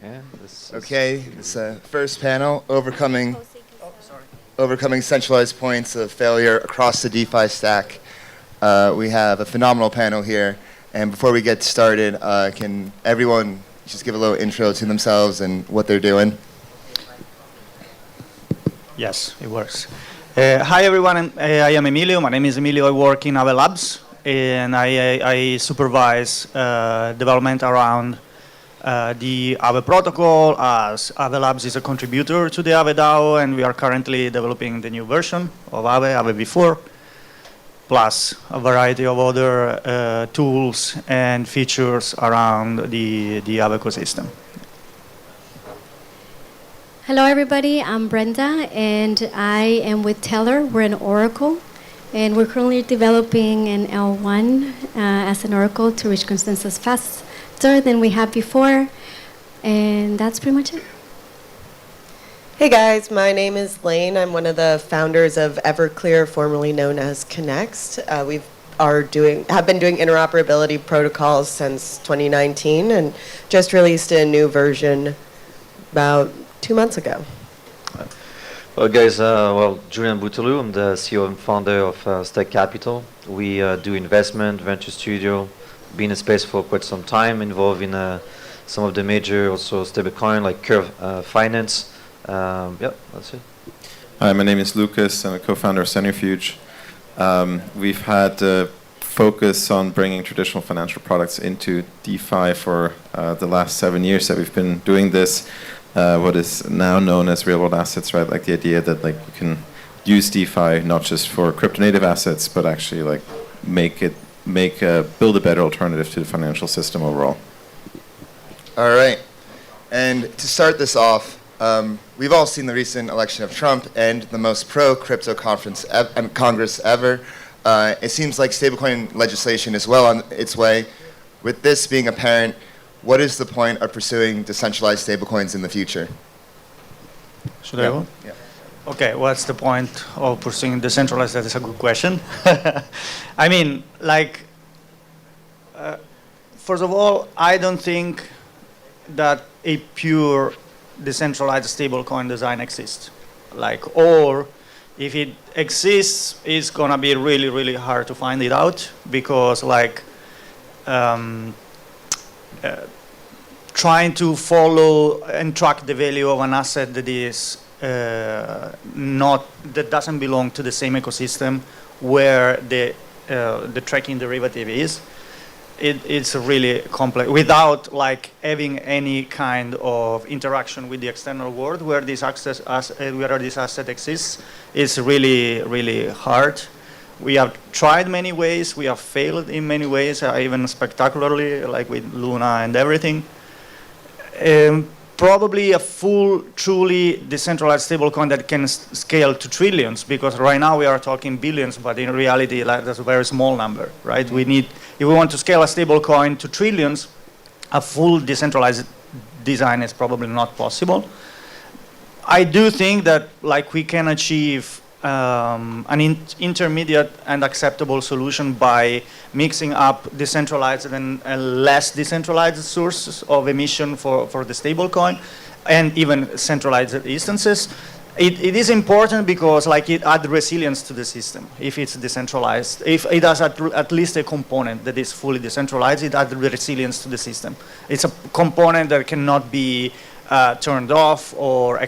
And Okay, this first panel, overcoming centralized points of failure across the DeFi stack. We have a phenomenal panel here, and before we get started, can everyone just give a little intro to themselves and what they're doing? Yes, it works. Hi everyone, I am Emilio. My name is Emilio. I work in Aave Labs, and I supervise development around the Aave protocol, as Aave Labs is a contributor to the Aave DAO, and we are currently developing the new version of Aave v4, plus a variety of other tools and features around the Aave ecosystem. Hello everybody, I'm Brenda, and I am with Tellor. We're an oracle, and we're currently developing an L1 as an oracle to reach consensus faster than we have before, and that's pretty much it. Hey guys, my name is Layne. I'm one of the founders of Everclear, formerly known as Connext. We have been doing interoperability protocols since 2019, and just released a new version about 2 months ago. Well, guys, Julien Bouteloup, I'm the CEO and founder of Stack Capital. We do investment, venture studio, been in space for quite some time, involved in some of the major also stablecoin like Curve Finance. Yeah, that's it. Hi, my name is Lucas. I'm a co-founder of Centrifuge. We've had a focus on bringing traditional financial products into DeFi for the last 7 years that we've been doing this. What is now known as real-world assets, right? Like the idea that like you can use DeFi not just for crypto-native assets, but actually like build a better alternative to the financial system overall. All right, and to start this off, we've all seen the recent election of Trump and the most pro-crypto Congress ever. It seems like stablecoin legislation is well on its way. With this being apparent, what is the point of pursuing decentralized stablecoins in the future? Should I go? Yeah. Okay, what's the point of pursuing decentralized? That is a good question. I mean, like, first of all, I don't think that a pure decentralized stablecoin design exists. Like, or if it exists, it's gonna be really, really hard to find it out, because like, trying to follow and track the value of an asset that is that doesn't belong to the same ecosystem where the tracking derivative is, it's really complex without like having any kind of interaction with the external world where this asset exists. It's really, really hard. We have tried many ways. We have failed in many ways, even spectacularly, like with Luna and everything. Probably a full, truly decentralized stablecoin that can scale to trillions, because right now we are talking billions, but in reality, like, that's a very small number, right? We need, if we want to scale a stablecoin to trillions, a full decentralized design is probably not possible. I do think that, like, we can achieve an intermediate and acceptable solution by mixing up decentralized and less decentralized sources of emission for the stablecoin, and even centralized instances. It is important because like it adds resilience to the system. If it's decentralized, if it has at least a component that is fully decentralized, it adds resilience to the system. It's a component that cannot be turned off or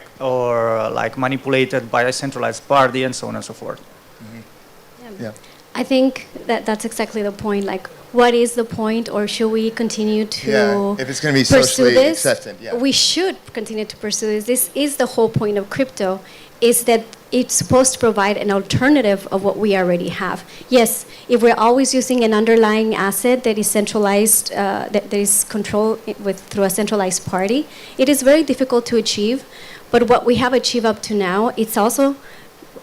like manipulated by a centralized party and so on and so forth. Mm-hmm. Yeah. I think that's exactly the point. Like, what is the point, or should we continue to if it's going to be socially accepted, we should continue to pursue this. This is the whole point of crypto, is that it's supposed to provide an alternative of what we already have. Yes, if we're always using an underlying asset that is centralized, that is controlled through a centralized party, it is very difficult to achieve. But what we have achieved up to now, it's also,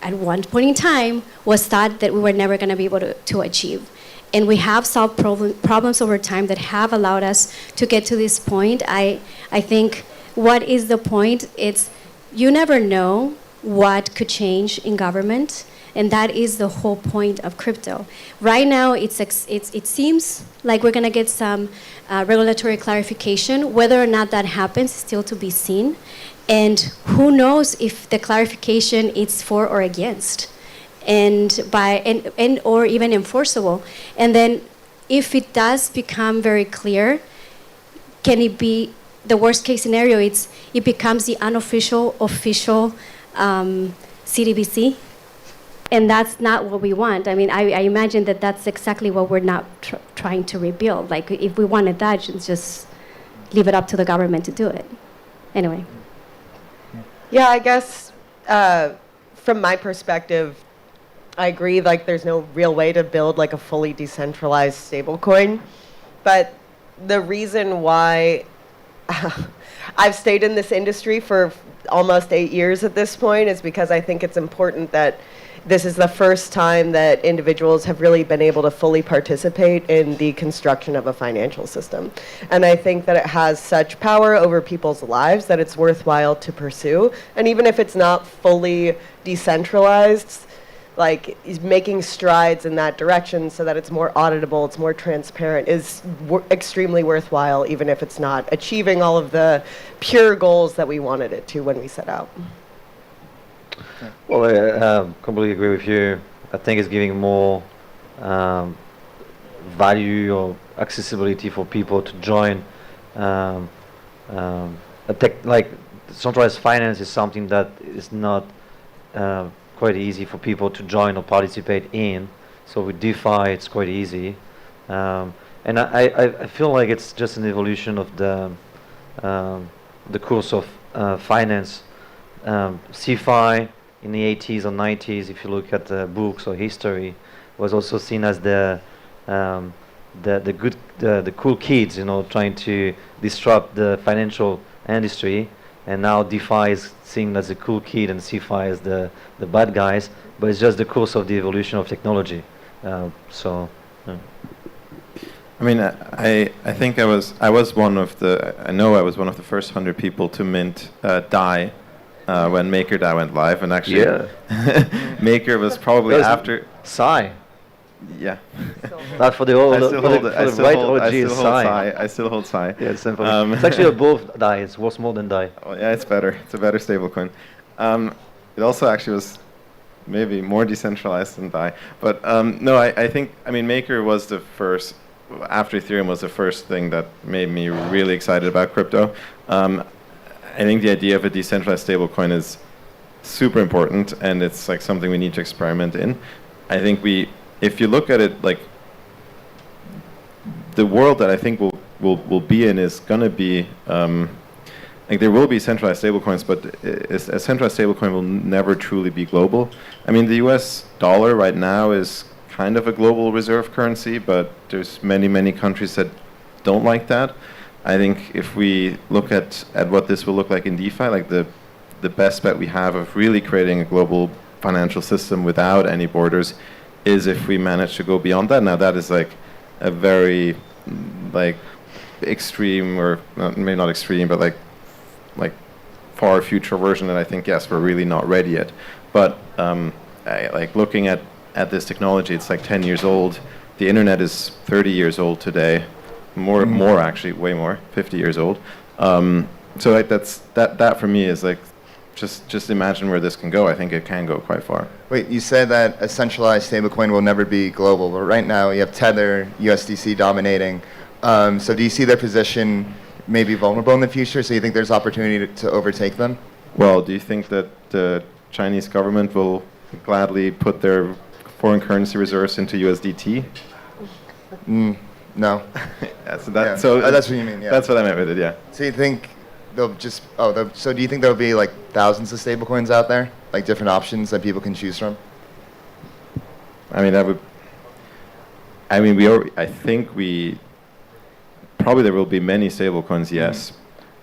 at one point in time, was thought that we were never going to be able to achieve. And we have solved problems over time that have allowed us to get to this point. I think, what is the point? It's, you never know what could change in government. And that is the whole point of crypto. Right now, it seems like we're going to get some regulatory clarification. Whether or not that happens is still to be seen. And who knows if the clarification is for or against, and or even enforceable. And then if it does become very clear, can it be the worst case scenario? It becomes the unofficial, official CDBC, and that's not what we want. I mean, I imagine that that's exactly what we're not trying to rebuild. Like, if we wanted that, just leave it up to the government to do it. Anyway. Yeah, I guess from my perspective, I agree, like, there's no real way to build like a fully decentralized stablecoin. But the reason why I've stayed in this industry for almost 8 years at this point is because I think it's important that this is the first time that individuals have really been able to fully participate in the construction of a financial system. And I think that it has such power over people's lives that it's worthwhile to pursue. And even if it's not fully decentralized, like, is making strides in that direction so that it's more auditable, it's more transparent, is extremely worthwhile, even if it's not achieving all of the pure goals that we wanted it to when we set out. Well, I completely agree with you. I think it's giving more value or accessibility for people to join. Like, centralized finance is something that is not quite easy for people to join or participate in. So with DeFi, it's quite easy. And I feel like it's just an evolution of the course of finance. CeFi in the 80s or 90s, if you look at the books or history, was also seen as the cool kids, you know, trying to disrupt the financial industry. And now DeFi is seen as the cool kid and CeFi as the bad guys. But it's just the course of the evolution of technology. So. Yeah. I mean, I think I was one of the first 100 people to mint DAI when MakerDAO went live, and actually, yeah. Maker was probably after Psi. Yeah. Not for the old. I still hold Psi. Yeah, it's simple. It's actually above DAI. It's worth more than DAI. Oh, yeah, it's better. It's a better stablecoin. It also actually was maybe more decentralized than DAI. But no, I think, I mean, Maker was the first, after Ethereum was the first thing that made me really excited about crypto. I think the idea of a decentralized stablecoin is super important, and it's like something we need to experiment in. I think if you look at it, like, the world that I think we'll be in is going to be, like, there will be centralized stablecoins, but a centralized stablecoin will never truly be global. I mean, the US dollar right now is kind of a global reserve currency, but there's many countries that don't like that. I think if we look at what this will look like in DeFi, like the best bet we have of really creating a global financial system without any borders is if we manage to go beyond that. Now that is like a very like extreme, or maybe not extreme, but like far future version, and I think, yes, we're really not ready yet. But like looking at this technology, it's like 10 years old. The internet is 30 years old today. More actually, way more, 50 years old. So like that for me is like, just imagine where this can go. I think it can go quite far. Wait, you said that a centralized stablecoin will never be global, but right now you have Tether, USDC dominating. So do you see their position maybe vulnerable in the future? So you think there's opportunity to overtake them? Well, do you think that the Chinese government will gladly put their foreign currency reserves into USDT? No. Yeah, so that's what you mean. Yeah. That's what I meant with it. Yeah. So you think they'll just? So do you think there'll be like thousands of stablecoins out there, like different options that people can choose from? I mean, I think probably there will be many stablecoins. Yes.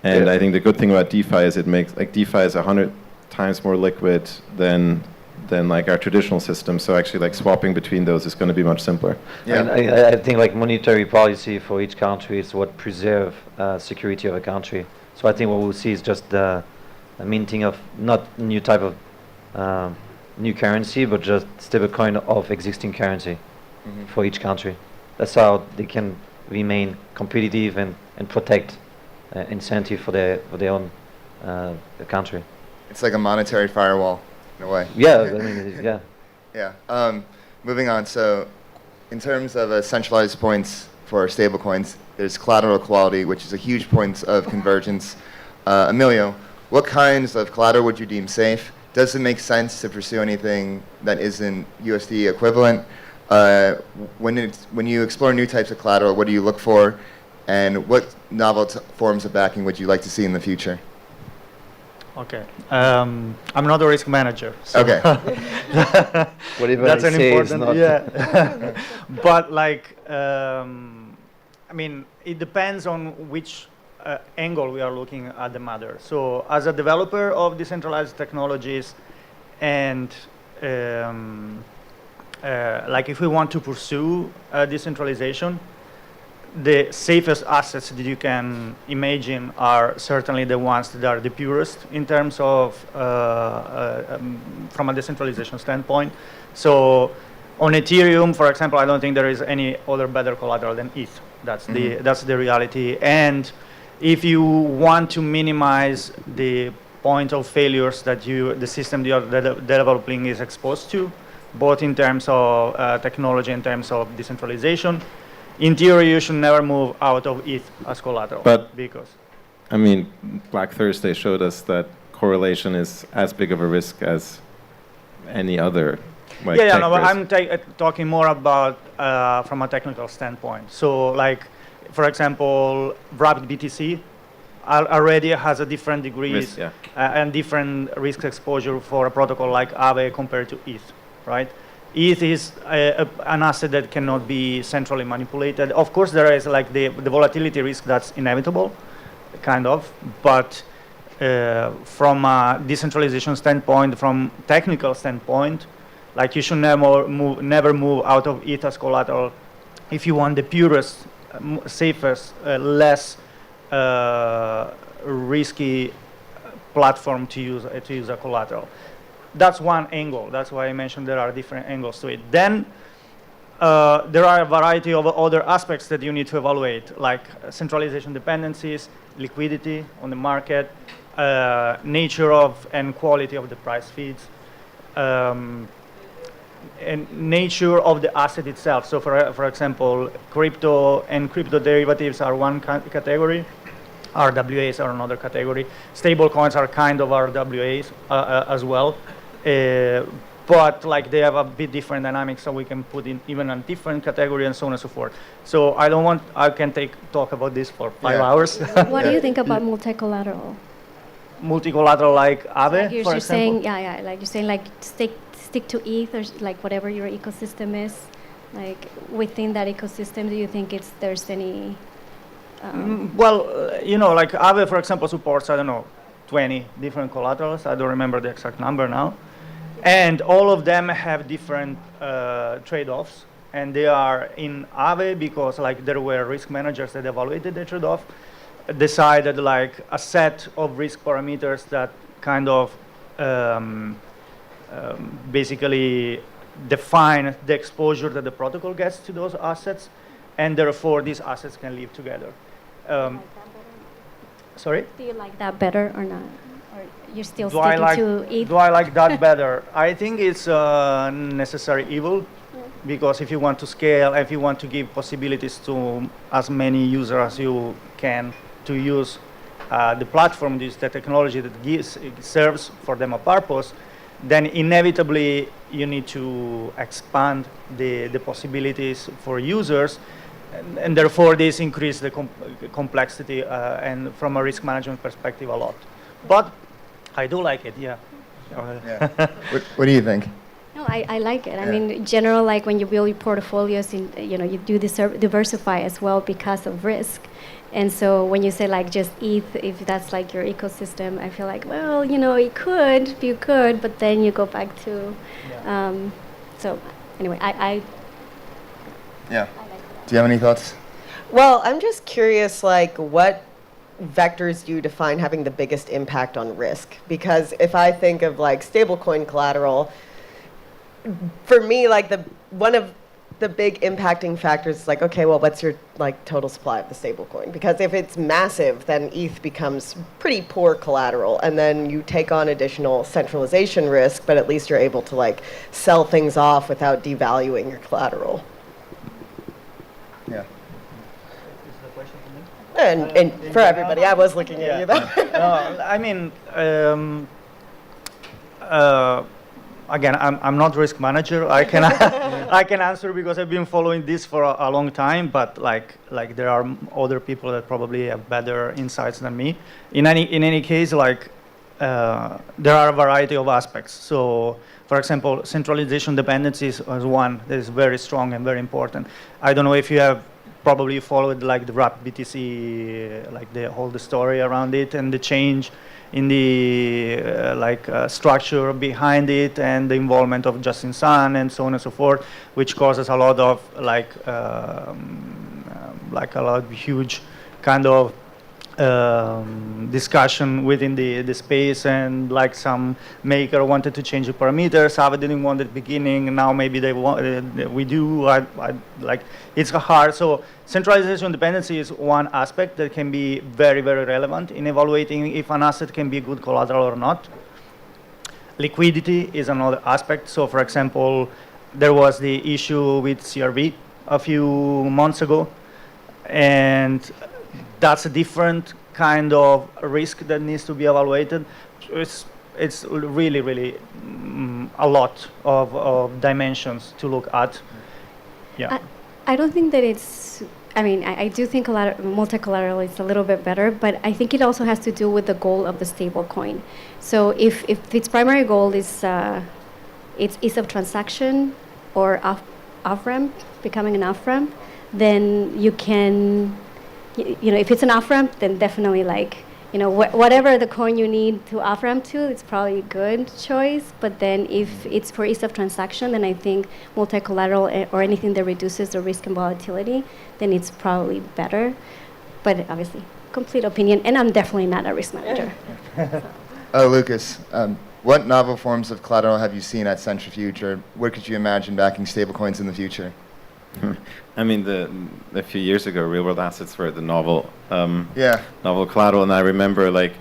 And Yeah. I think the good thing about DeFi is it makes, like, DeFi is 100 times more liquid than like our traditional system. So actually, like, swapping between those is going to be much simpler. Yeah. And I think like monetary policy for each country is what preserve security of a country. So I think what we'll see is just the minting of not new type of new currency, but just stablecoin of existing currency Mhm. for each country. That's how they can remain competitive and protect incentive for their own country. It's like a monetary firewall, in a way. Yeah, I mean, yeah. Yeah. Moving on. So, in terms of centralized points for stablecoins, there's collateral equality, which is a huge point of convergence. Emilio, what kinds of collateral would you deem safe? Does it make sense to pursue anything that isn't USD equivalent? When you explore new types of collateral, what do you look for? And what novel forms of backing would you like to see in the future? Okay. I'm not a risk manager. So Okay. Whatever that's I an say is important, not. yeah. But like, I mean, it depends on which angle we are looking at the matter. So as a developer of decentralized technologies and like if we want to pursue decentralization, the safest assets that you can imagine are certainly the ones that are the purest in terms of from a decentralization standpoint. So on Ethereum, for example, I don't think there is any other better collateral than ETH. That's the reality. And if you want to minimize the point of failures that the system you're developing is exposed to, both in terms of technology, in terms of decentralization, in theory, you should never move out of ETH as collateral. But because I mean, Black Thursday showed us that correlation is as big of a risk as any other. Like, yeah, tech no, but risk. I'm talking more about from a technical standpoint. So, like, for example, Wrapped BTC already has a different degrees Risk, yeah. and different risk exposure for a protocol like Aave compared to ETH, right? ETH is an asset that cannot be centrally manipulated. Of course, there is like the volatility risk that's inevitable, kind of, but from a decentralization standpoint, from technical standpoint, like you should never move out of ETH as collateral if you want the purest, safest, less risky platform to use a collateral. That's one angle. That's why I mentioned there are different angles to it. Then there are a variety of other aspects that you need to evaluate, like centralization dependencies, liquidity on the market, nature of and quality of the price feeds, and nature of the asset itself. So for example, crypto and crypto derivatives are one category. RWAs are another category. Stable coins are kind of RWAs as well. But like they have a bit different dynamics, so we can put in even a different category and so on and so forth. So I can talk about this for 5 hours. What do you think about multi-collateral? Multi-collateral like Aave, Like for you're example? saying, yeah, like you're saying, like stick to ETH or like whatever your ecosystem is. Like within that ecosystem, do you think there's any? Well, you know, like Aave, for example, supports 20 different collaterals. I don't remember the exact number now. And all of them have different trade-offs. And they are in Aave because like there were risk managers that evaluated the trade-off, decided like a set of risk parameters that kind of basically define the exposure that the protocol gets to those assets, and therefore these assets can live together. Sorry? Do you like that better or not? Or you're still Do I sticking to ETH? Do I like that better? I think it's a necessary evil, because if you want to scale, if you want to give possibilities to as many users as you can to use the platform, the technology that serves for them a purpose, then inevitably you need to expand the possibilities for users, and therefore this increases the complexity and from a risk management perspective a lot. But I do like it, yeah. Yeah. What do you think? No, I like it. Yeah. I mean, in general, like when you build your portfolios, you do diversify as well because of risk. And so when you say like just ETH, if that's like your ecosystem, I feel like, well, you could, but then you go back to, so anyway, I Yeah. Do you have any thoughts? Well, I'm just curious, like, what vectors do you define having the biggest impact on risk? Because if I think of like stablecoin collateral, for me, like one of the big impacting factors is like, okay, well, what's your like total supply of the stablecoin? Because if it's massive, then ETH becomes pretty poor collateral, and then you take on additional centralization risk, but at least you're able to like sell things off without devaluing your collateral. Yeah. And for everybody, I was looking at you. I mean, again, I'm not risk manager. I can I can answer because I've been following this for a long time. But like there are other people that probably have better insights than me. In any case, like there are a variety of aspects. So, for example, centralization dependencies is one that is very strong and very important. I don't know if you have probably followed like the wrap BTC, like the whole the story around it and the change in the structure behind it and the involvement of Justin Sun and so on and so forth, which causes a lot of like a lot of huge kind of discussion within the space, and like some maker wanted to change the parameters. Aave didn't want at the beginning. Now maybe they want. We do. Like it's hard. So centralization dependency is one aspect that can be very very relevant in evaluating if an asset can be good collateral or not. Liquidity is another aspect. So for example, there was the issue with CRV a few months ago, and that's a different kind of risk that needs to be evaluated. It's really, really a lot of dimensions to look at. Yeah. I don't think that it's, I mean, I do think multi-collateral is a little bit better, but I think it also has to do with the goal of the stable coin. So if its primary goal is it's ease of transaction or off-ramp, becoming an off-ramp, then you can, you know, if it's an off-ramp, then definitely like, you know, whatever the coin you need to off-ramp to, it's probably a good choice. But then if it's for ease of transaction, then I think multi-collateral or anything that reduces the risk and volatility, then it's probably better. But obviously, complete opinion, and I'm definitely not a risk manager. Oh, Lucas, what novel forms of collateral have you seen at Centrifuge, or where could you imagine backing stablecoins in the future? I mean, a few years ago, real-world assets were the novel collateral, and I remember, like,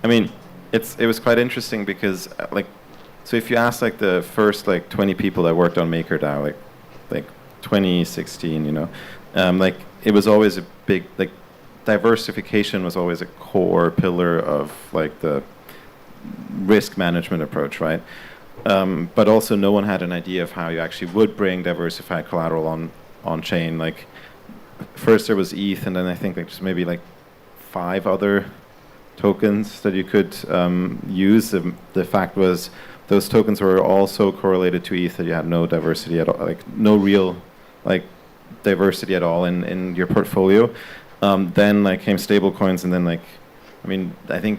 I mean, it was quite interesting because, like, so if you ask like the first like 20 people that worked on MakerDAO, like 2016, you know, like it was always a big like diversification was always a core pillar of like the risk management approach, right? But also no one had an idea of how you actually would bring diversified collateral on chain. Like first there was ETH, and then I think like just maybe like 5 other tokens that you could use. The fact was those tokens were also correlated to ETH that you had no diversity at all, like no real like diversity at all in your portfolio. Then like came stable coins, and then like, I mean, I think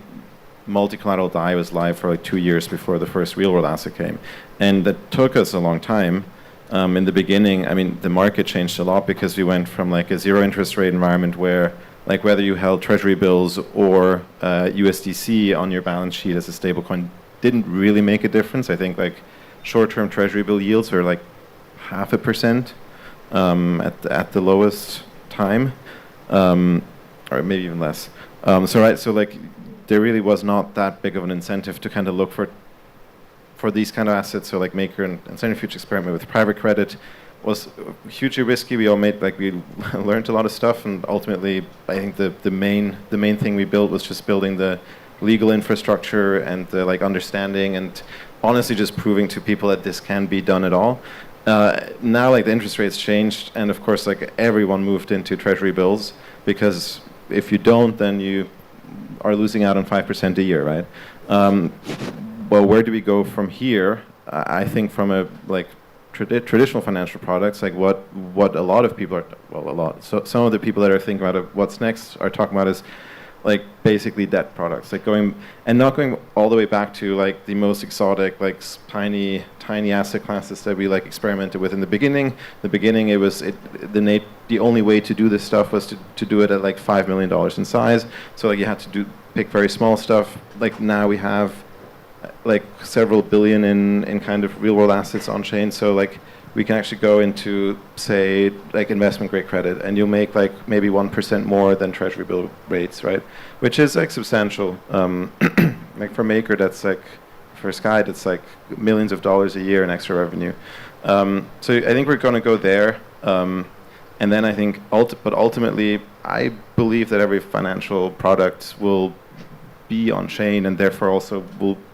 multi-collateral DAI was live for like 2 years before the first real-world asset came. And that took us a long time. In the beginning, I mean, the market changed a lot because we went from like a zero interest rate environment where like whether you held treasury bills or USDC on your balance sheet as a stablecoin didn't really make a difference. I think like short-term treasury bill yields were like 0.5% at the lowest time, or maybe even less. So like, there really was not that big of an incentive to kind of look for these kind of assets. So like Maker and Centrifuge experiment with private credit was hugely risky. We all made like we learned a lot of stuff, and ultimately I think the main thing we built was just building the legal infrastructure and the like understanding, and honestly just proving to people that this can be done at all. Now like the interest rates changed, and of course like everyone moved into treasury bills, because if you don't, then you are losing out on 5% a year, right? Well, where do we go from here? I think from a like traditional financial products, like what a lot of people are, well, a lot. So some of the people that are thinking about what's next are talking about is like basically debt products, like not going all the way back to like the most exotic, like tiny asset classes that we like experimented with in the beginning. The beginning, it was the only way to do this stuff was to do it at like $5 million in size. So like you had to pick very small stuff. Like now we have like several billion in kind of real world assets on chain. So like we can actually go into, say, like investment grade credit, and you'll make like maybe 1% more than treasury bill rates, right? Which is like substantial. Like for Maker, that's like, for Sky, that's like millions of dollars a year in extra revenue. So I think we're going to go there. And then I think, but ultimately, I believe that every financial product will be on chain, and therefore also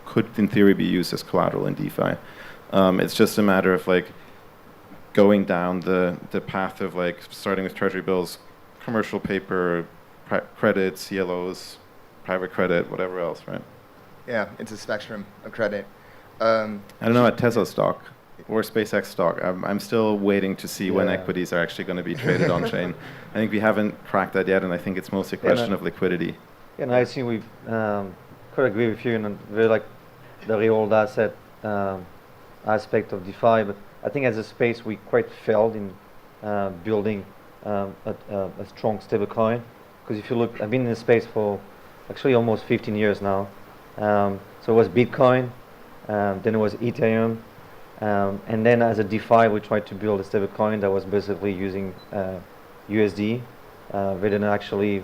could in theory be used as collateral in DeFi. It's just a matter of like going down the path of like starting with treasury bills, commercial paper, credit, CLOs, private credit, whatever else, right? Yeah, it's a spectrum of credit. I don't know, at Tesla stock or SpaceX stock, I'm still waiting to see when equities are actually going to be traded on chain. I think we haven't cracked that yet, and I think it's mostly a question of liquidity. Yeah, and I think we could agree with you, and very like the real asset aspect of DeFi. But I think as a space, we quite failed in building a strong stablecoin. Because if you look, I've been in the space for actually almost 15 years now. So it was Bitcoin, then it was Ethereum, and then as a DeFi, we tried to build a stablecoin that was basically using USD, rather than actually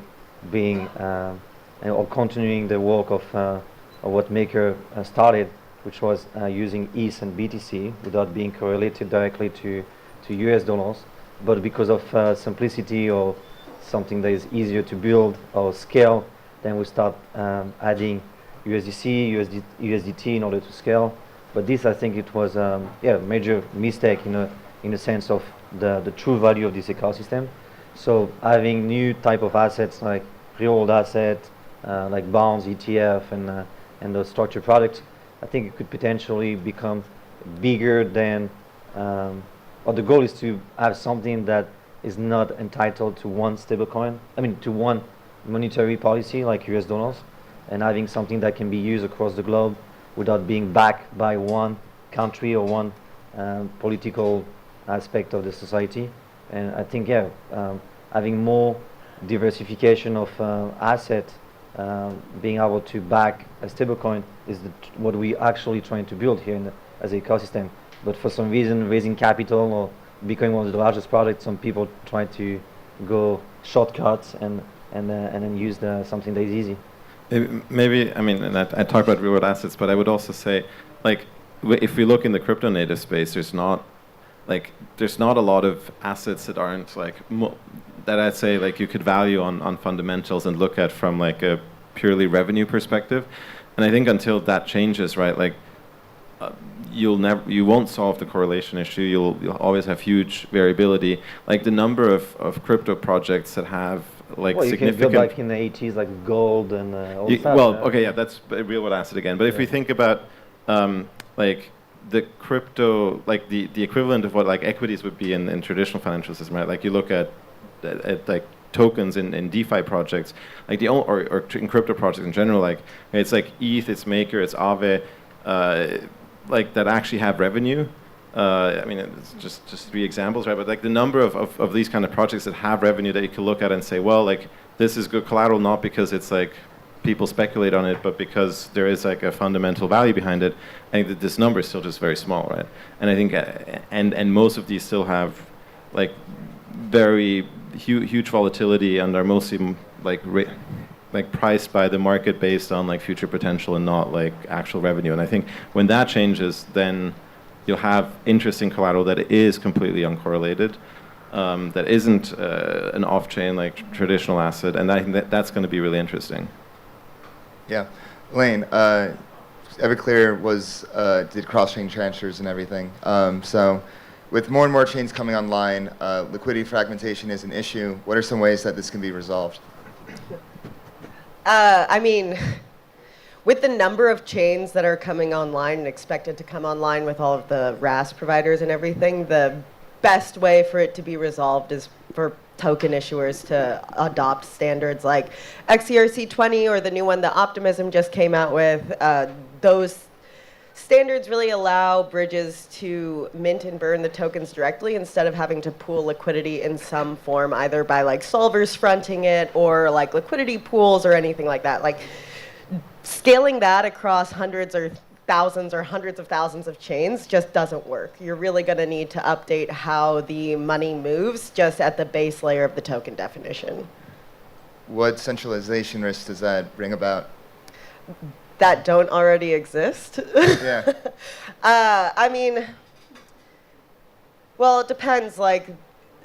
being or continuing the work of what Maker started, which was using ETH and BTC without being correlated directly to US dollars, but because of simplicity or something that is easier to build or scale, then we start adding USDC, USDT in order to scale. But this, I think, it was a major mistake in the sense of the true value of this ecosystem. So having new type of assets like real world asset, like bonds, ETF, and those structured products, I think it could potentially become bigger than, or the goal is to have something that is not entitled to one stablecoin, to one monetary policy like US dollars, and having something that can be used across the globe without being backed by one country or one political aspect of the society. And I think, having more diversification of assets, being able to back a stablecoin is what we actually trying to build here as an ecosystem. But for some reason, raising capital or becoming one of the largest products, some people try to go shortcuts and then use something that is easy. Maybe, and I talk about real world assets, but I would also say, like, if we look in the crypto native space, there's not a lot of assets that aren't like that I'd say like you could value on fundamentals and look at from like a purely revenue perspective. And I think until that changes, right, like you won't solve the correlation issue. You'll always have huge variability. Like the number of crypto projects that have like significant. You can go back in the 80s, like gold and all that. Well, okay, yeah, that's a real world asset again. But if we think about like the crypto, like the equivalent of what like equities would be in traditional financial system, right? Like you look at like tokens in DeFi projects, like or in crypto projects in general, like it's like ETH, it's Maker, it's Aave, like that actually have revenue. It's just three examples, right? But like the number of these kind of projects that have revenue that you can look at and say, well, like this is good collateral, not because it's like people speculate on it, but because there is like a fundamental value behind it. I think that this number is still just very small, right? And I think, and most of these still have like very huge volatility and are mostly like priced by the market based on like future potential and not like actual revenue. And I think when that changes, then you'll have interesting collateral that is completely uncorrelated, that isn't an off-chain like traditional asset, and I think that's going to be really interesting. Yeah, Layne, Everclear did cross-chain transfers and everything. So with more and more chains coming online, liquidity fragmentation is an issue. What are some ways that this can be resolved? With the number of chains that are coming online and expected to come online with all of the RAS providers and everything, the best way for it to be resolved is for token issuers to adopt standards like XERC20 or the new one that Optimism just came out with. Those standards really allow bridges to mint and burn the tokens directly instead of having to pool liquidity in some form, either by like solvers fronting it or like liquidity pools or anything like that. Like scaling that across hundreds or thousands or hundreds of thousands of chains just doesn't work. You're really going to need to update how the money moves just at the base layer of the token definition. What centralization risks does that bring about? That don't already exist. Yeah. I mean, well, it depends. Like,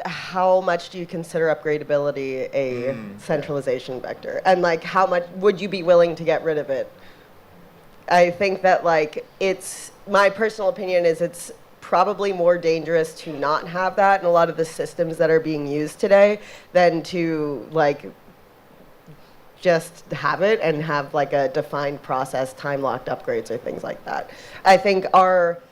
how much do you consider upgradability a centralization vector? And like, how much would you be willing to get rid of it? I think that like, my personal opinion is it's probably more dangerous to not have that in a lot of the systems that are being used today than to like, just have it and have like a defined process, time-locked upgrades or things like that. I think our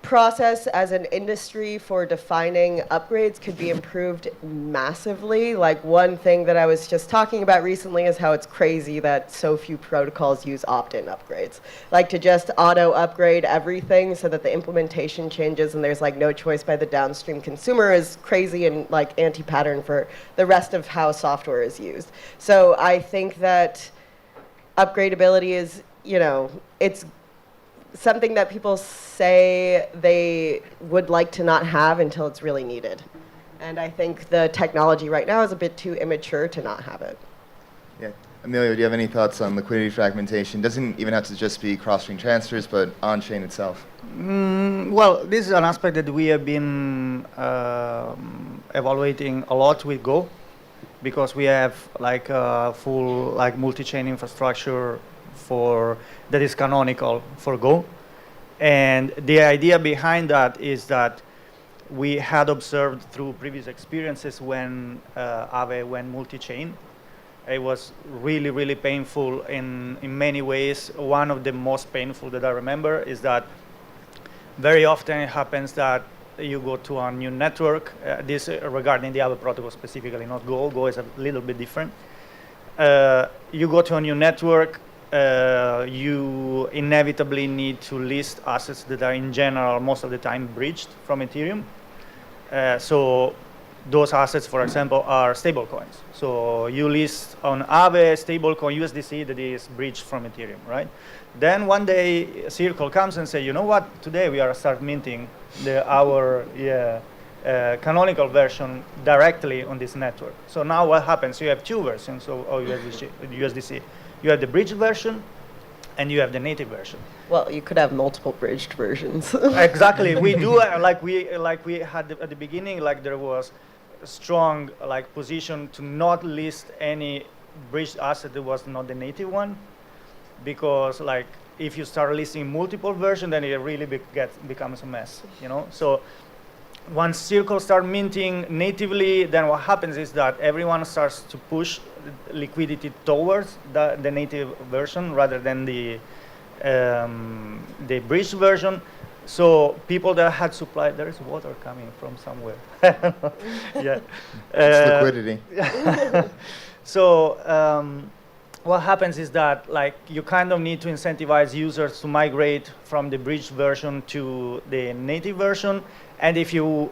process as an industry for defining upgrades could be improved massively. Like one thing that I was just talking about recently is how it's crazy that so few protocols use opt-in upgrades. Like to just auto upgrade everything so that the implementation changes and there's like no choice by the downstream consumer is crazy and like anti-pattern for the rest of how software is used. So I think that upgradability is, you know, it's something that people say they would like to not have until it's really needed. And I think the technology right now is a bit too immature to not have it. Yeah. Emilio, do you have any thoughts on liquidity fragmentation? Doesn't even have to just be cross-chain transfers, but on-chain itself. Well, this is an aspect that we have been evaluating a lot with Go, because we have like a full like multi-chain infrastructure that is canonical for Go. And the idea behind that is that we had observed through previous experiences when Aave went multi-chain. It was really, really painful in many ways. One of the most painful that I remember is that very often it happens that you go to a new network. This regarding the Aave protocol specifically, not Go. Go is a little bit different. You go to a new network. You inevitably need to list assets that are in general most of the time breached from Ethereum. So those assets, for example, are stablecoins. So you list on Aave stablecoin USDC that is breached from Ethereum, right? Then one day Circle comes and say, you know what? Today we are start minting our canonical version directly on this network. So now what happens? You have two versions of USDC. You have the bridged version, and you have the native version. Well, you could have multiple bridged versions. Exactly, we do like we had at the beginning. Like there was a strong like position to not list any bridged asset that was not the native one, because like if you start listing multiple versions, then it really becomes a mess. You know, so. Once Circle start minting natively, then what happens is that everyone starts to push liquidity towards the native version rather than the bridged version. So people that had supply, there is water coming from somewhere. Yeah, It's liquidity. So what happens is that like you kind of need to incentivize users to migrate from the bridged version to the native version. And if you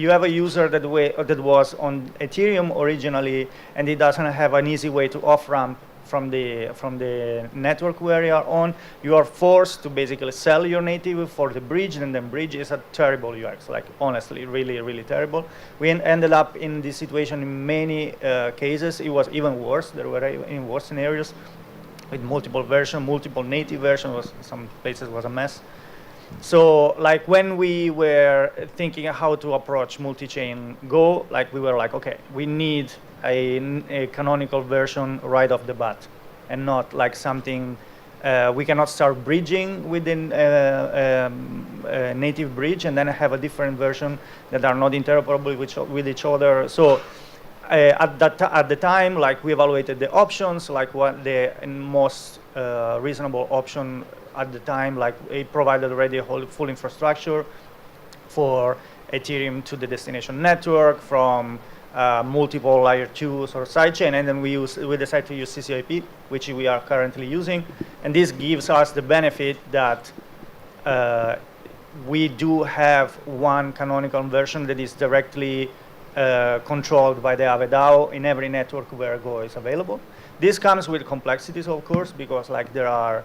have a user that was on Ethereum originally, and it doesn't have an easy way to off-ramp from the network where you are on, you are forced to basically sell your native for the bridge, and then bridge is a terrible UX, like honestly, really, really terrible. We ended up in this situation in many cases. It was even worse. There were even worse scenarios with multiple versions, multiple native versions. Some places was a mess. So like when we were thinking how to approach multi-chain Go, like we were like, okay, we need a canonical version right off the bat, and not like something, we cannot start bridging within a native bridge and then have a different version that are not interoperable with each other. So at the time, like we evaluated the options, like what the most reasonable option at the time, like it provided already a whole full infrastructure for Ethereum to the destination network from multiple layer 2s or sidechain, and then we decided to use CCIP, which we are currently using, and this gives us the benefit that we do have one canonical version that is directly controlled by the Aave DAO in every network where Go is available. This comes with complexities, of course, because like there are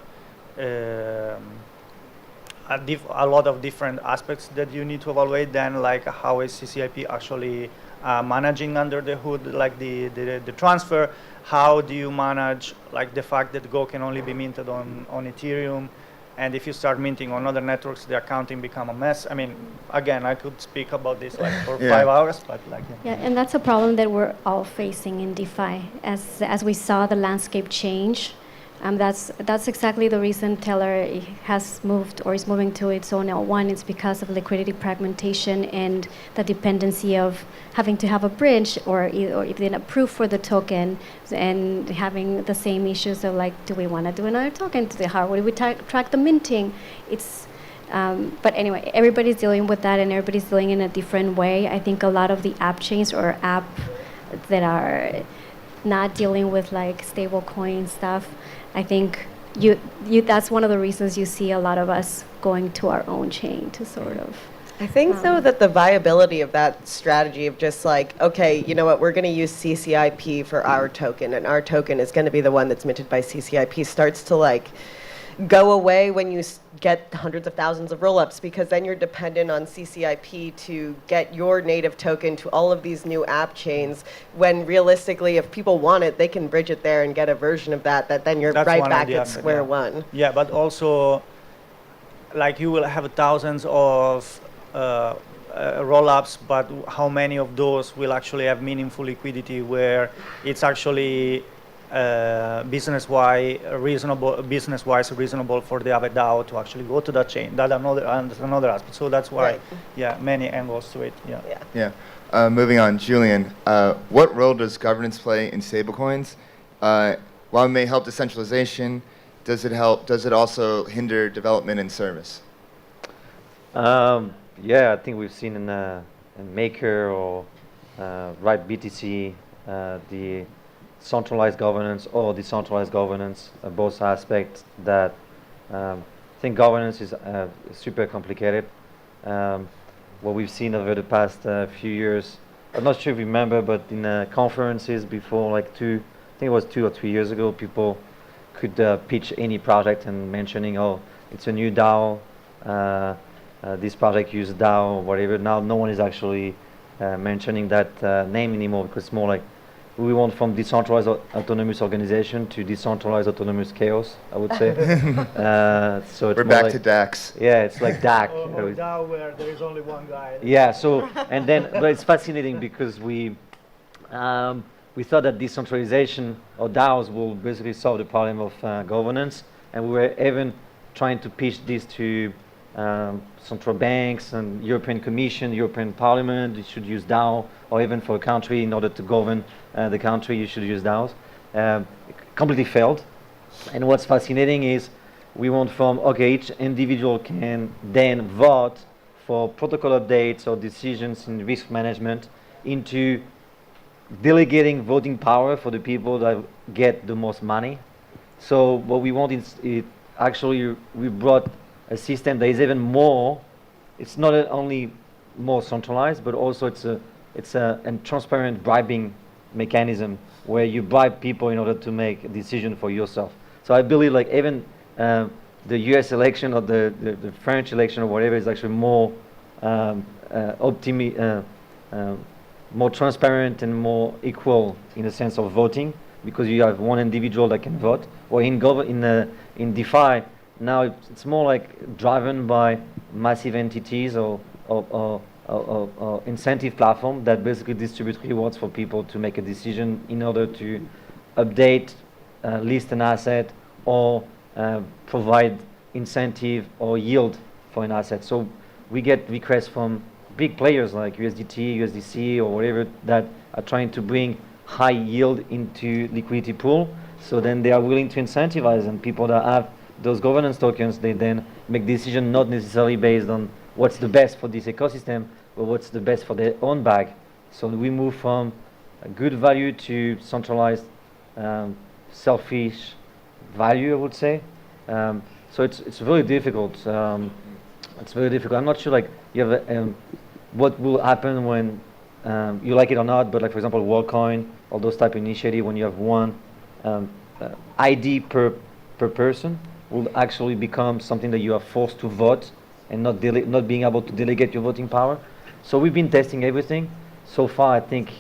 a lot of different aspects that you need to evaluate. Then, like how is CCIP actually managing under the hood, like the transfer? How do you manage like the fact that Go can only be minted on Ethereum? And if you start minting on other networks, the accounting become a mess. I mean, again, I could speak about this like for 5 hours, but like. Yeah, and that's a problem that we're all facing in DeFi. As we saw the landscape change, that's exactly the reason Tellor has moved or is moving to its own L1. It's because of liquidity fragmentation and the dependency of having to have a bridge or even a proof for the token, and having the same issues of like, do we want to do another token? How would we track the minting? But anyway, everybody's dealing with that, and everybody's dealing in a different way. I think a lot of the app chains or app that are not dealing with like stable coin stuff, I think that's one of the reasons you see a lot of us going to our own chain to sort of. I think, though, that the viability of that strategy of just like, okay, you know what, we're going to use CCIP for our token, and our token is going to be the one that's minted by CCIP, starts to like go away when you get hundreds of thousands of rollups, because then you're dependent on CCIP to get your native token to all of these new app chains, when realistically, if people want it, they can bridge it there and get a version of that then you're That's right one back idea, at square one. Yeah, but also, like you will have thousands of rollups, but how many of those will actually have meaningful liquidity where it's actually business-wise reasonable for the Aave DAO to actually go to that chain? That's another aspect. So that's why, many angles to it. Yeah. Moving on, Julien, what role does governance play in stablecoins? While it may help decentralization, does it also hinder development and service? Yeah, I think we've seen in Maker or Right BTC, the centralized governance or decentralized governance, both aspects that I think governance is super complicated. What we've seen over the past few years, I'm not sure if you remember, but in conferences before, like I think it was 2 or 3 years ago, people could pitch any project and mentioning, oh, it's a new DAO, this project uses DAO or whatever. Now no one is actually mentioning that name anymore, because it's more like we want from decentralized autonomous organization to decentralized autonomous chaos, I would say. So it's we're back to DAX. Yeah, it's like DAC. Or DAO where there is only one guy. Yeah, so, and then, but it's fascinating because we thought that decentralization or DAOs will basically solve the problem of governance, and we were even trying to pitch this to central banks and European Commission, European Parliament. You should use DAO, or even for a country, in order to govern the country, you should use DAOs. Completely failed. And what's fascinating is we went from, okay, each individual can then vote for protocol updates or decisions in risk management, into delegating voting power for the people that get the most money. So what we want is actually we brought a system that is even more, it's not only more centralized, but also it's a transparent bribing mechanism where you bribe people in order to make a decision for yourself. So I believe like even the US election or the French election or whatever is actually more more transparent and more equal in the sense of voting, because you have one individual that can vote. Or in DeFi, now it's more like driven by massive entities or incentive platform that basically distribute rewards for people to make a decision in order to update, list an asset, or provide incentive or yield for an asset. So we get requests from big players like USDT, USDC, or whatever, that are trying to bring high yield into liquidity pool. So then they are willing to incentivize, and people that have those governance tokens, they then make decisions not necessarily based on what's the best for this ecosystem, but what's the best for their own bag. So we move from a good value to centralized, selfish value, I would say. So it's really difficult. It's very difficult. I'm not sure, like, you have what will happen when you like it or not, but like, for example, WorldCoin, all those type of initiative, when you have one ID per person, will actually become something that you are forced to vote and not being able to delegate your voting power. So we've been testing everything. So far, I think,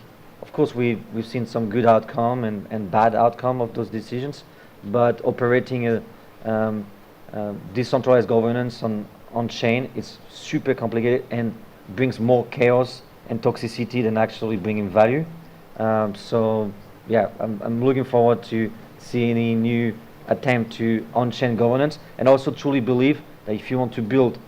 of course, we've seen some good outcome and bad outcome of those decisions, but operating a decentralized governance on chain is super complicated and brings more chaos and toxicity than actually bringing value. So yeah, I'm looking forward to see any new attempt to on-chain governance, and also truly believe that if you want to build,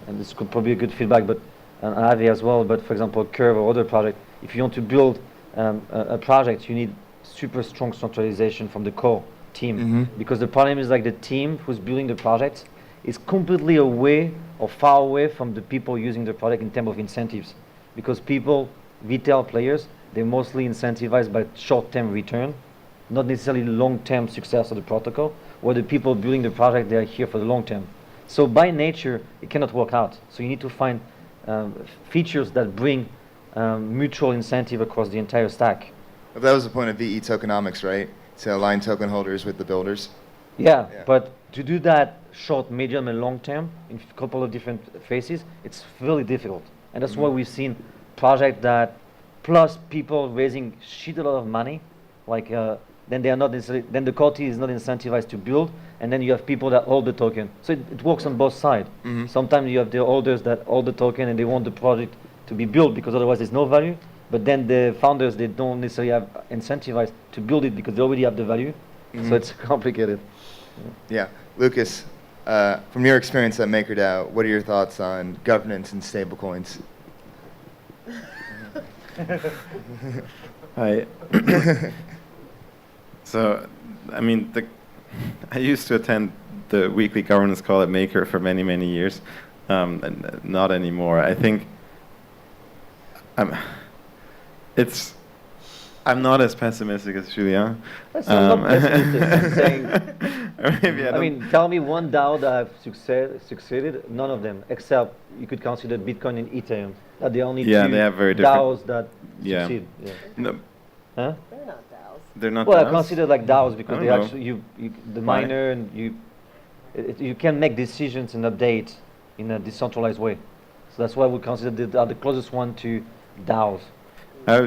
and this could probably be a good feedback, but Aave as well, but for example, Curve or other project, if you want to build a project, you need super strong centralization from the core team, because the problem is like the team who's building the project is completely away or far away from the people using the product in terms of incentives, because people, retail players, they're mostly incentivized by short-term return, not necessarily long-term success of the protocol, where the people building the project, they are here for the long term. So by nature, it cannot work out. So you need to find features that bring mutual incentive across the entire stack. But that was the point of VE tokenomics, right? To align token holders with the builders. Yeah, but to do that short, medium, and long term in a couple of different phases, it's really difficult. And that's why we've seen projects that, plus people raising shit a lot of money, like then they are not necessarily, then the core team is not incentivized to build, and then you have people that hold the token. So it works on both sides. Sometimes you have the holders that hold the token and they want the project to be built because otherwise there's no value. But then the founders, they don't necessarily have incentivized to build it because they already have the value. So it's complicated. Yeah. Lucas, from your experience at MakerDAO, what are your thoughts on governance and stablecoins? Hi. So, I mean, I used to attend the weekly governance call at Maker for many, many years, and not anymore. I think I'm not as pessimistic as Julien. I'm not pessimistic. I'm saying, Or maybe I mean, tell me one DAO that have succeeded. None of them, except you could consider Bitcoin and Ethereum. Are the only two they have very different DAOs that succeed. Yeah. No, Huh? They're not DAOs. they're not. Well, I DAOs? consider like DAOs because I they don't know. actually the Why? miner and you can make decisions and update in a decentralized way. So that's why we consider they are the closest one to DAOs. I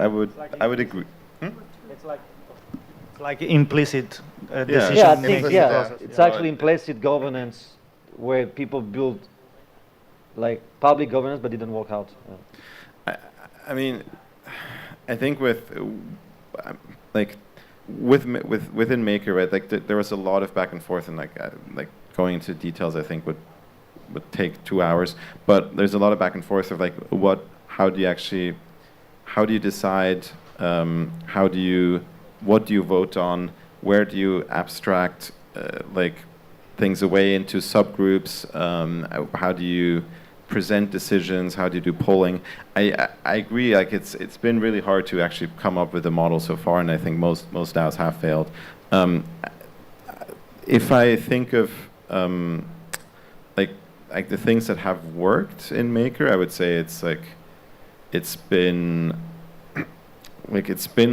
would agree. It's like implicit decision Yeah, I making think process. it's actually implicit governance where people build like public governance, but it didn't work out. Yeah. I mean, I think within Maker, right? Like there was a lot of back and forth, and like going into details, I think would take 2 hours. But there's a lot of back and forth of like how do you decide? What do you vote on? Where do you abstract like things away into subgroups? How do you present decisions? How do you do polling? I agree. Like it's been really hard to actually come up with a model so far, and I think most DAOs have failed. If I think of like the things that have worked in Maker, I would say it's been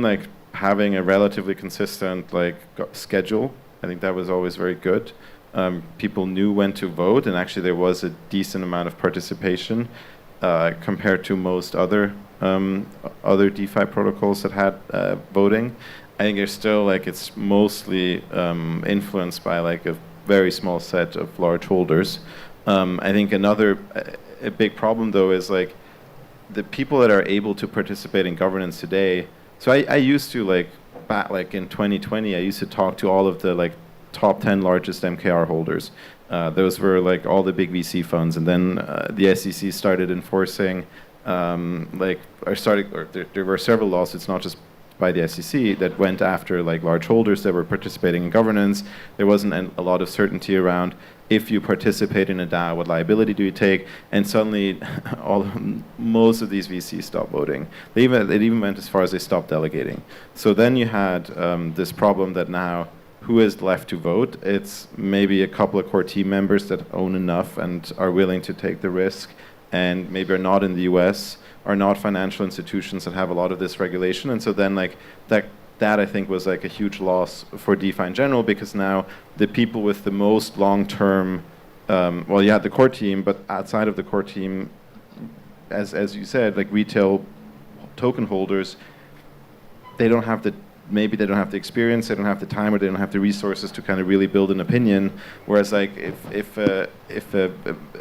like having a relatively consistent like schedule. I think that was always very good. People knew when to vote, and actually there was a decent amount of participation compared to most other DeFi protocols that had voting. I think there's still like it's mostly influenced by like a very small set of large holders. I think another a big problem though is like the people that are able to participate in governance today. So I used to back in 2020, I used to talk to all of the like top 10 largest MKR holders. Those were like all the big VC funds, and then the SEC started enforcing there were several lawsuits, not just by the SEC, that went after like large holders that were participating in governance. There wasn't a lot of certainty around if you participate in a DAO, what liability do you take? And suddenly, most of these VCs stopped voting. It even went as far as they stopped delegating. So then you had this problem that now, who is left to vote? It's maybe a couple of core team members that own enough and are willing to take the risk, and maybe are not in the US, are not financial institutions that have a lot of this regulation. And so then like that that I think was like a huge loss for DeFi in general, because now the people with the most long-term, well, you had the core team, but outside of the core team, as you said, like retail token holders, they don't have the, maybe they don't have the experience, they don't have the time, or they don't have the resources to kind of really build an opinion. Whereas like if a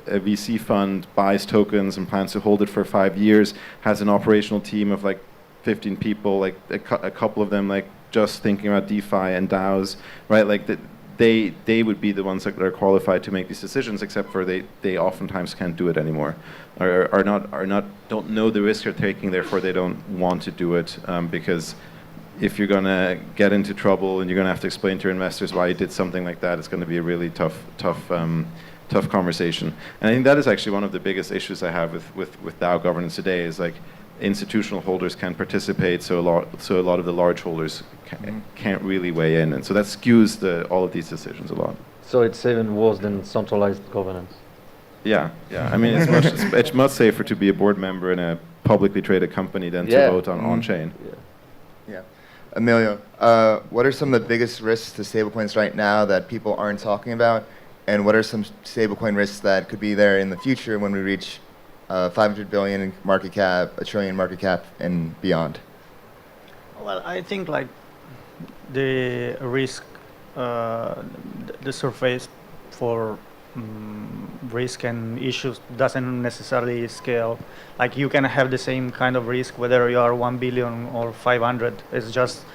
VC fund buys tokens and plans to hold it for 5 years, has an operational team of like 15 people, like a couple of them like just thinking about DeFi and DAOs, right? Like they would be the ones that are qualified to make these decisions, except for they oftentimes can't do it anymore, or don't know the risk they're taking, therefore they don't want to do it, because if you're going to get into trouble and you're going to have to explain to your investors why you did something like that, it's going to be a really tough conversation. And I think that is actually one of the biggest issues I have with DAO governance today, is like institutional holders can participate, so a lot of the large holders can't really weigh in, and so that skews all of these decisions a lot. So it's even worse than centralized governance. Yeah. I mean, it's much safer to be a board member in a publicly traded company than to vote on-chain. Yeah. Emilio, what are some of the biggest risks to stablecoins right now that people aren't talking about? And what are some stablecoin risks that could be there in the future when we reach 500 billion in market cap, $1 trillion market cap, and beyond? Well, I think like the risk, the surface for risk and issues doesn't necessarily scale. Like you can have the same kind of risk whether you are 1 billion or 500. It's just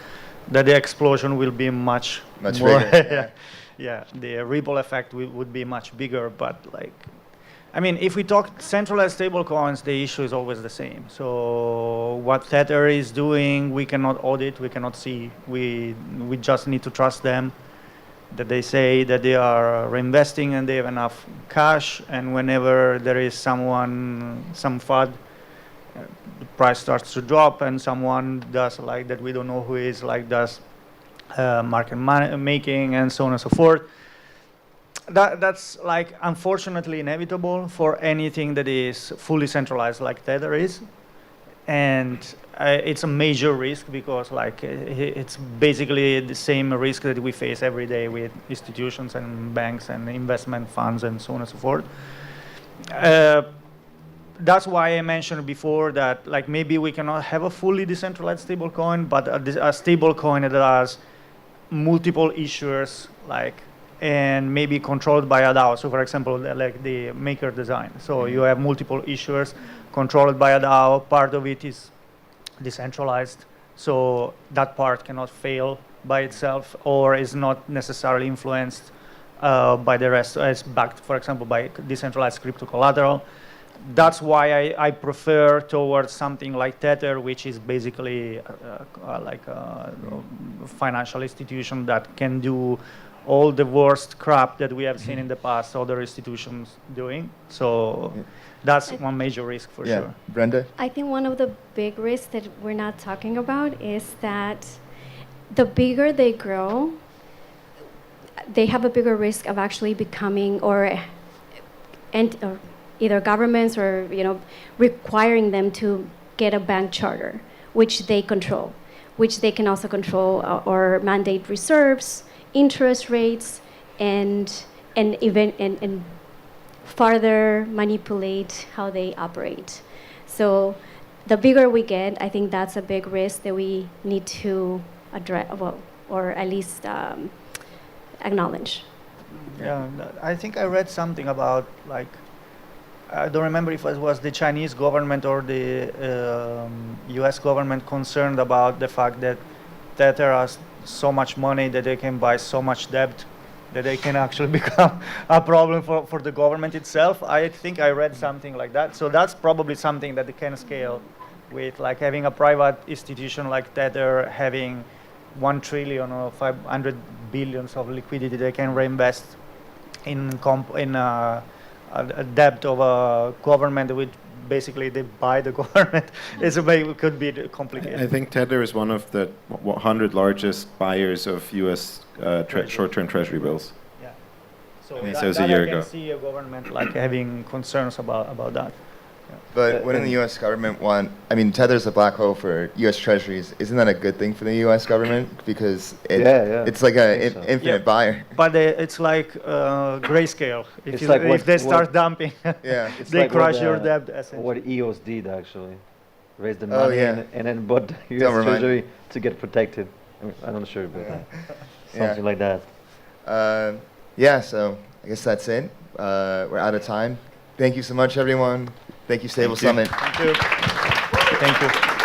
that the explosion will be much more bigger. Yeah, the ripple effect would be much bigger. But like, I mean, if we talk centralized stablecoins, the issue is always the same. So what Tether is doing, we cannot audit, we cannot see. We just need to trust them, that they say that they are reinvesting and they have enough cash, and whenever there is some FUD, the price starts to drop, and someone does like that, we don't know who is, like does market making and so on and so forth. That's like unfortunately inevitable for anything that is fully centralized like Tether is, and it's a major risk because like it's basically the same risk that we face every day with institutions and banks and investment funds and so on and so forth. That's why I mentioned before that like maybe we cannot have a fully decentralized stablecoin, but a stablecoin that has multiple issuers, like, and maybe controlled by a DAO. So for example, like the maker design. So you have multiple issuers controlled by a DAO. Part of it is decentralized, so that part cannot fail by itself or is not necessarily influenced by the rest. It's backed, for example, by decentralized crypto collateral. That's why I prefer towards something like Tether, which is basically like a financial institution that can do all the worst crap that we have seen in the past other institutions doing. So that's one major risk for sure. Brenda? I think one of the big risks that we're not talking about is that the bigger they grow, they have a bigger risk of actually becoming or either governments or requiring them to get a bank charter, which they control, which they can also control or mandate reserves, interest rates, and further manipulate how they operate. So the bigger we get, I think that's a big risk that we need to address, or at least acknowledge. Yeah, I think I read something about like, I don't remember if it was the Chinese government or the US government concerned about the fact that Tether has so much money that they can buy so much debt that they can actually become a problem for the government itself. I think I read something like that. So that's probably something that they can scale with, like having a private institution like Tether having 1 trillion or 500 billions of liquidity they can reinvest in a debt of a government, which basically they buy the government. It could be complicated. I think Tether is one of the 100 largest buyers of U.S. short-term treasury bills. Yeah. So I think that, so it was that a year I can ago. see a government like having concerns about that. But wouldn't the U.S. government want? I mean, Tether's a black hole for U.S. Treasuries. Isn't that a good thing for the U.S. government because it's like an infinite Yeah. buyer? But it's like grayscale. It's like If they start what- dumping, Yeah. It's they like crush what, your debt. Essentially. What EOS did actually, raised the Oh, money yeah. and then bought the Don't US remind Treasury to get protected. I mean, I'm not sure about that. Something like that. Yeah. So I guess that's it. We're out of time. Thank you so much, everyone. Thank you, Stable Thank you. Summit. Thank you. Thank you.